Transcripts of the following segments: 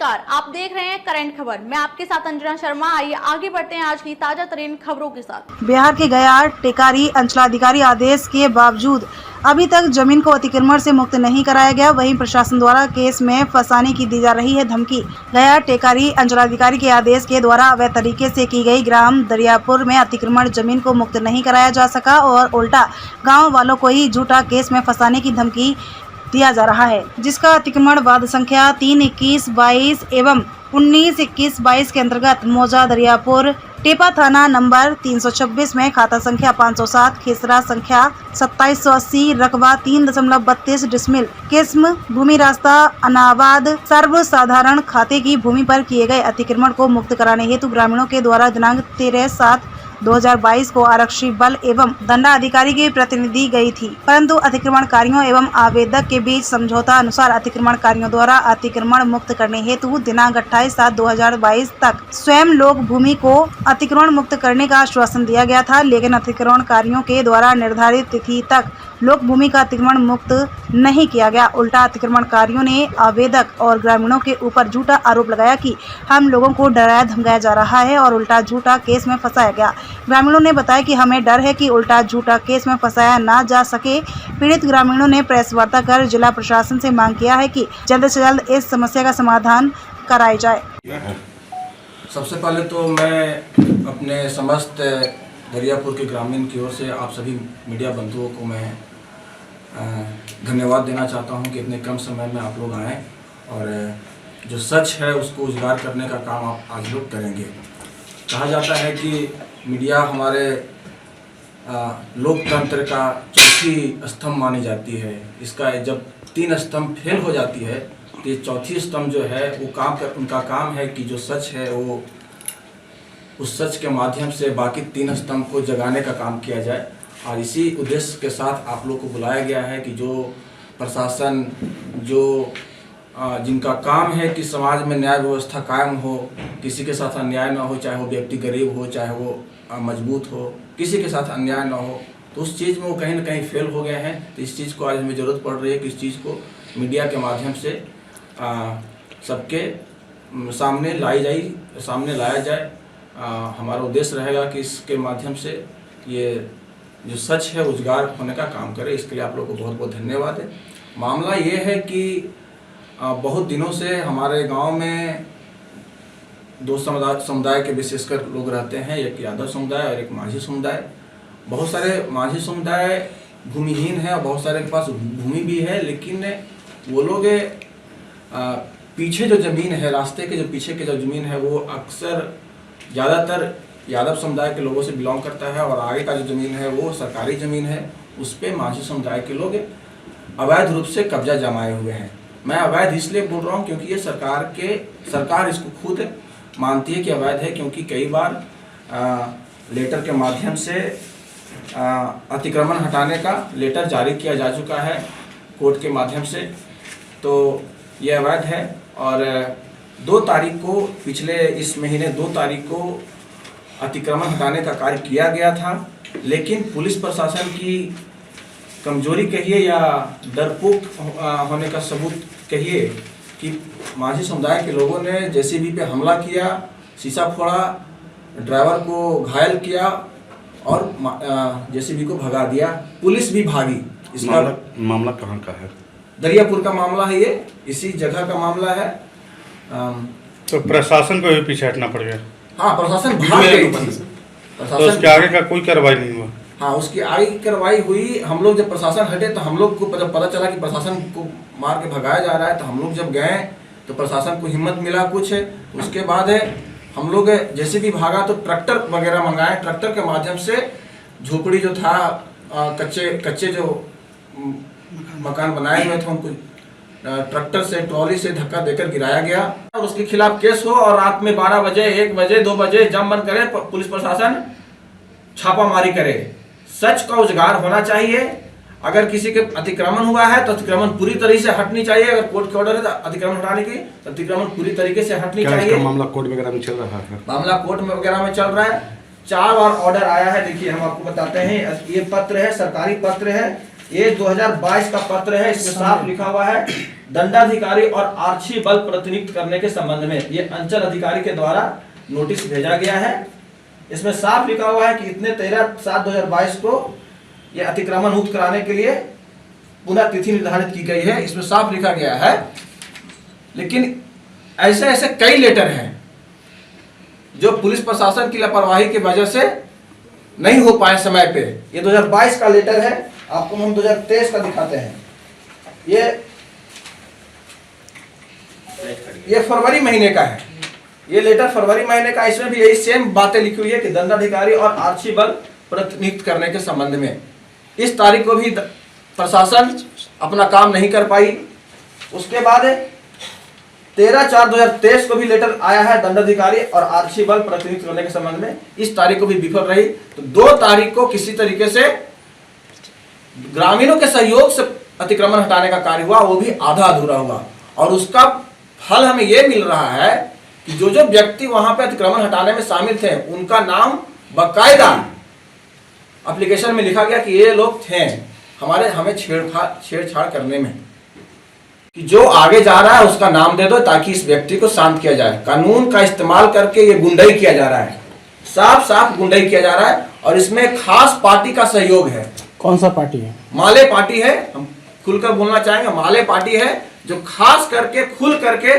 नमस्कार, आप देख रहे हैं करंट खबर। मैं आपके साथ अंजना शर्मा। आइए आगे बढ़ते हैं आज की ताजा तरीन खबरों के साथ। बिहार के गया टेकारी अंचलाधिकारी आदेश के बावजूद अभी तक जमीन को अतिक्रमण से मुक्त नहीं कराया गया। वहीं प्रशासन द्वारा केस में फंसाने की दी जा रही है धमकी। गया टेकारी अंचलाधिकारी के आदेश के द्वारा अवैध तरीके से की गई ग्राम दरियापुर में अतिक्रमण जमीन को मुक्त नहीं कराया जा सका और उल्टा गाँव वालों को ही झूठा केस में फंसाने की धमकी दिया जा रहा है, जिसका अतिक्रमण वाद संख्या 3-21-22 एवं 19-21-22 के अंतर्गत मौजा दरियापुर टेपा थाना नंबर 326 में खाता संख्या 507 खेसरा संख्या 2780 रकबा 3.32 डिसमिल किस्म भूमि रास्ता अनाबाद सर्वसाधारण खाते की भूमि पर किए गए अतिक्रमण को मुक्त कराने हेतु ग्रामीणों के द्वारा दिनांक 13/7/2022 को आरक्षी बल एवं दंडाधिकारी की प्रतिनिधि गई थी, परंतु अतिक्रमणकारियों एवं आवेदक के बीच समझौता अनुसार अतिक्रमणकारियों द्वारा अतिक्रमण मुक्त करने हेतु दिनांक 28/7/2022 तक स्वयं लोग भूमि को अतिक्रमण मुक्त करने का आश्वासन दिया गया था, लेकिन अतिक्रमणकारियों के द्वारा निर्धारित तिथि तक लोक भूमि का अतिक्रमण मुक्त नहीं किया गया। उल्टा अतिक्रमणकारियों ने आवेदक और ग्रामीणों के ऊपर झूठा आरोप लगाया कि हम लोगों को डराया धमकाया जा रहा है और उल्टा झूठा केस में फंसाया गया। ग्रामीणों ने बताया कि हमें डर है कि उल्टा झूठा केस में फंसाया ना जा सके। पीड़ित ग्रामीणों ने प्रेस वार्ता कर जिला प्रशासन से मांग किया है कि जल्द से जल्द इस समस्या का समाधान कराया जाए। सबसे पहले तो मैं अपने समस्त दरियापुर के ग्रामीण की ओर से आप सभी मीडिया बंधुओं को मैं धन्यवाद देना चाहता हूं कि इतने कम समय में आप लोग आए और जो सच है उसको उजागर करने का काम आप आज लोग करेंगे। कहा जाता है कि मीडिया हमारे लोकतंत्र का चौथी स्तंभ मानी जाती है। इसका जब 3 स्तंभ फेल हो जाती है तो ये चौथी स्तंभ जो है वो उनका काम है कि जो सच है वो उस सच के माध्यम से बाकी 3 स्तंभ को जगाने का काम किया जाए। और इसी उद्देश्य के साथ आप लोग को बुलाया गया है कि जो प्रशासन जो जिनका काम है कि समाज में न्याय व्यवस्था कायम हो, किसी के साथ अन्याय ना हो, चाहे वो व्यक्ति गरीब हो चाहे वो मजबूत हो, किसी के साथ अन्याय ना हो, तो उस चीज़ में वो कहीं ना कहीं फेल हो गए हैं। तो इस चीज़ को आज हमें ज़रूरत पड़ रही है कि इस चीज़ को मीडिया के माध्यम से सबके सामने लाया जाए। हमारा उद्देश्य रहेगा कि इसके माध्यम से ये जो सच है उजागर होने का काम करे। इसके लिए आप लोगों को बहुत बहुत धन्यवाद है। मामला ये है कि बहुत दिनों से हमारे गांव में 2 समुदाय के विशेषकर लोग रहते हैं, एक यादव समुदाय और एक माझी समुदाय। बहुत सारे माझी समुदाय भूमिहीन है और बहुत सारे के पास भूमि भी है, लेकिन वो लोग पीछे जो ज़मीन है, रास्ते के जो पीछे के जो ज़मीन है वो अक्सर ज़्यादातर यादव समुदाय के लोगों से बिलोंग करता है और आगे का जो ज़मीन है वो सरकारी ज़मीन है। उस पर माझी समुदाय के लोग अवैध रूप से कब्जा जमाए हुए हैं। मैं अवैध इसलिए बोल रहा हूँ क्योंकि ये सरकार इसको खुद मानती है कि अवैध है, क्योंकि कई बार लेटर के माध्यम से अतिक्रमण हटाने का लेटर जारी किया जा चुका है कोर्ट के माध्यम से, तो ये अवैध है। और 2 तारीख को पिछले इस महीने 2 तारीख को अतिक्रमण हटाने का कार्य किया गया था, लेकिन पुलिस प्रशासन की कमजोरी कहिए या डरपोक होने का सबूत कहिए कि माझी समुदाय के लोगों ने जेसीबी पे हमला किया, शीशा फोड़ा, ड्राइवर को घायल किया और जेसीबी को भगा दिया। पुलिस भी भागी। इसका मामला कहाँ का है? दरियापुर का मामला है, ये इसी जगह का मामला है। तो प्रशासन को भी पीछे हटना पड़ गया। हाँ, प्रशासन भाग गई थी। तो उसके आगे का कोई कार्रवाई नहीं हुआ? हाँ, उसकी आगे की कार्रवाई हुई। हम लोग जब प्रशासन हटे तो हम लोग को जब पता चला कि प्रशासन को मार के भगाया जा रहा है, तो हम लोग जब गए तो प्रशासन को हिम्मत मिला कुछ। उसके बाद हम लोग जैसे भी भागा तो ट्रैक्टर वगैरह मंगाए। ट्रैक्टर के माध्यम से झोपड़ी जो था, कच्चे जो मकान बनाए हुए थे उनको ट्रैक्टर से ट्रॉली से धक्का देकर गिराया गया और उसके खिलाफ केस हो और रात में 12 बजे 1 बजे 2 बजे जम बंद करे, पुलिस प्रशासन छापामारी करे। सच का उजागर होना चाहिए। अगर किसी के अतिक्रमण हुआ है तो अतिक्रमण पूरी तरीके से हटनी चाहिए। अगर कोर्ट के ऑर्डर है तो अतिक्रमण हटाने की, तो अतिक्रमण पूरी तरीके से हटनी चाहिए। मामला कोर्ट वगैरह में चल रहा है? मामला कोर्ट में वगैरह में चल रहा है। 4 बार ऑर्डर आया है। देखिए, हम आपको बताते हैं, ये पत्र है, सरकारी पत्र है, ये 2022 का पत्र है। इसमें साफ लिखा हुआ है दंडाधिकारी और आरक्षी बल प्रतिनियुक्त करने के संबंध में ये अंचल अधिकारी के द्वारा नोटिस भेजा गया है। इसमें साफ लिखा हुआ है कि इतने 13/7/2022 को ये अतिक्रमण मुक्त कराने के लिए पुनः तिथि निर्धारित की गई है, इसमें साफ लिखा गया है। लेकिन ऐसे ऐसे कई लेटर हैं जो पुलिस प्रशासन की लापरवाही की वजह से नहीं हो पाए समय पे। ये 2022 का लेटर है, आपको हम 2023 का दिखाते हैं। ये फरवरी महीने का है, ये लेटर फरवरी महीने का। इसमें भी यही सेम बातें लिखी हुई है कि दंडाधिकारी और आरक्षी बल प्रतिनियुक्त करने के संबंध में। इस तारीख को भी प्रशासन अपना काम नहीं कर पाई। उसके बाद 13/4/2023 को भी लेटर आया है दंडाधिकारी और आरक्षी बल प्रतिनियुक्त करने के संबंध में। इस तारीख को भी विफल रही। तो 2 तारीख को किसी तरीके से ग्रामीणों के सहयोग से अतिक्रमण हटाने का कार्य हुआ, वो भी आधा अधूरा हुआ। और उसका फल हमें यह मिल रहा है कि जो जो व्यक्ति वहां पे अतिक्रमण हटाने में शामिल थे उनका नाम बकायदा एप्लीकेशन में लिखा गया कि ये लोग थे हमें छेड़छाड़ करने में, कि जो आगे जा रहा है उसका नाम दे दो ताकि इस व्यक्ति को शांत किया जाए। कानून का इस्तेमाल करके ये गुंडाई किया जा रहा है, साफ साफ गुंडाई किया जा रहा है। और इसमें खास पार्टी का सहयोग है। कौन सा पार्टी है? माले पार्टी है, हम खुलकर बोलना चाहेंगे, माले पार्टी है जो खास करके खुल करके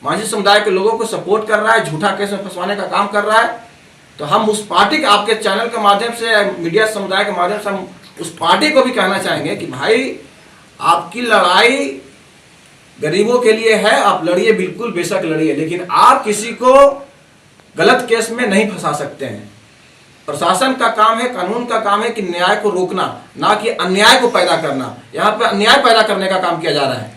माझी समुदाय के लोगों को सपोर्ट कर रहा है, झूठा केस में फंसवाने का काम कर रहा है। तो हम उस पार्टी के, आपके चैनल के माध्यम से, मीडिया समुदाय के माध्यम से हम उस पार्टी को भी कहना चाहेंगे कि भाई आपकी लड़ाई गरीबों के लिए है, आप लड़िए, बिल्कुल बेशक लड़िए, लेकिन आप किसी को गलत केस में नहीं फंसा सकते हैं। प्रशासन का काम है, कानून का काम है कि न्याय को रोकना, ना कि अन्याय को पैदा करना। यहाँ पे अन्याय पैदा करने का काम किया जा रहा है।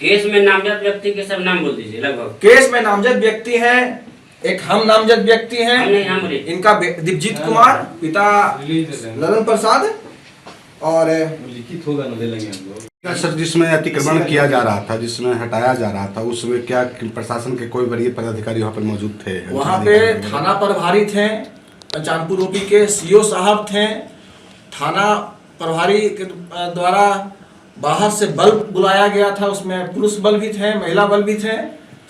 केस में नामजद व्यक्ति के सब नाम बोल दीजिए। लगभग केस में नामजद व्यक्ति हैं, एक हम नामजद व्यक्ति हैं, इनका दीपजीत कुमार, पिता ललन प्रसाद, और लिखित होगा ना, दे लेंगे हम लोग। सर, जिसमें अतिक्रमण किया जा रहा था, जिसमें हटाया जा रहा था, उसमें क्या प्रशासन के कोई वरीय पदाधिकारी वहाँ पर मौजूद थे? वहाँ पे थाना प्रभारी थे, पंचानपुर ओपी के सीओ साहब थे, थाना प्रभारी के द्वारा बाहर से बल बुलाया गया था, उसमें पुरुष बल भी थे, महिला बल भी थे,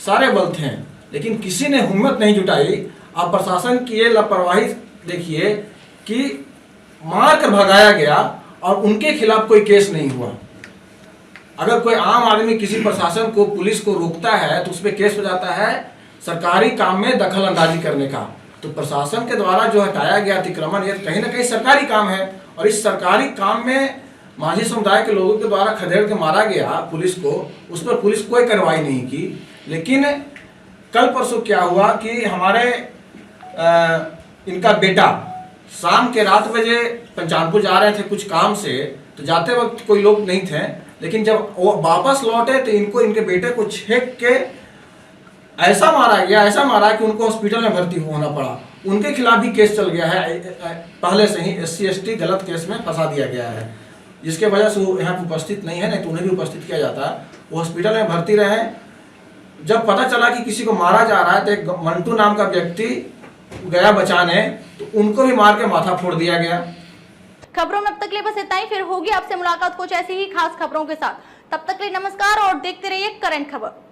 सारे बल थे, लेकिन किसी ने हिम्मत नहीं जुटाई। आप प्रशासन की ये लापरवाही देखिए कि मार कर भगाया गया और उनके खिलाफ कोई केस नहीं हुआ। अगर कोई आम आदमी किसी प्रशासन को, पुलिस को रोकता है तो उस पर केस हो जाता है सरकारी काम में दखल अंदाजी करने का। तो प्रशासन के द्वारा जो हटाया गया अतिक्रमण, ये कहीं ना कहीं सरकारी काम है, और इस सरकारी काम में माझी समुदाय के लोगों के द्वारा खदेड़ के मारा गया पुलिस को, उस पर पुलिस कोई कार्रवाई नहीं की। लेकिन कल परसों क्या हुआ कि हमारे इनका बेटा शाम के 7 बजे पंचानपुर जा रहे थे कुछ काम से, तो जाते वक्त कोई लोग नहीं थे, लेकिन जब वो वापस लौटे तो इनको, इनके बेटे को छेक के ऐसा मारा कि उनको हॉस्पिटल में भर्ती होना पड़ा। उनके खिलाफ भी केस चल गया है, पहले से ही SC/ST गलत केस में फंसा दिया गया है, जिसके वजह से वो यहाँ उपस्थित नहीं है, नहीं तो उन्हें भी उपस्थित किया जाता। वो हॉस्पिटल में भर्ती रहे। जब पता चला कि किसी को मारा जा रहा है तो एक मंटू नाम का व्यक्ति गया बचाने, तो उनको भी मार के माथा फोड़ दिया गया। खबरों में अब तक के लिए बस इतना ही, फिर होगी आपसे मुलाकात कुछ ऐसी ही खास खबरों के साथ। तब तक के लिए नमस्कार और देखते रहिए करंट खबर।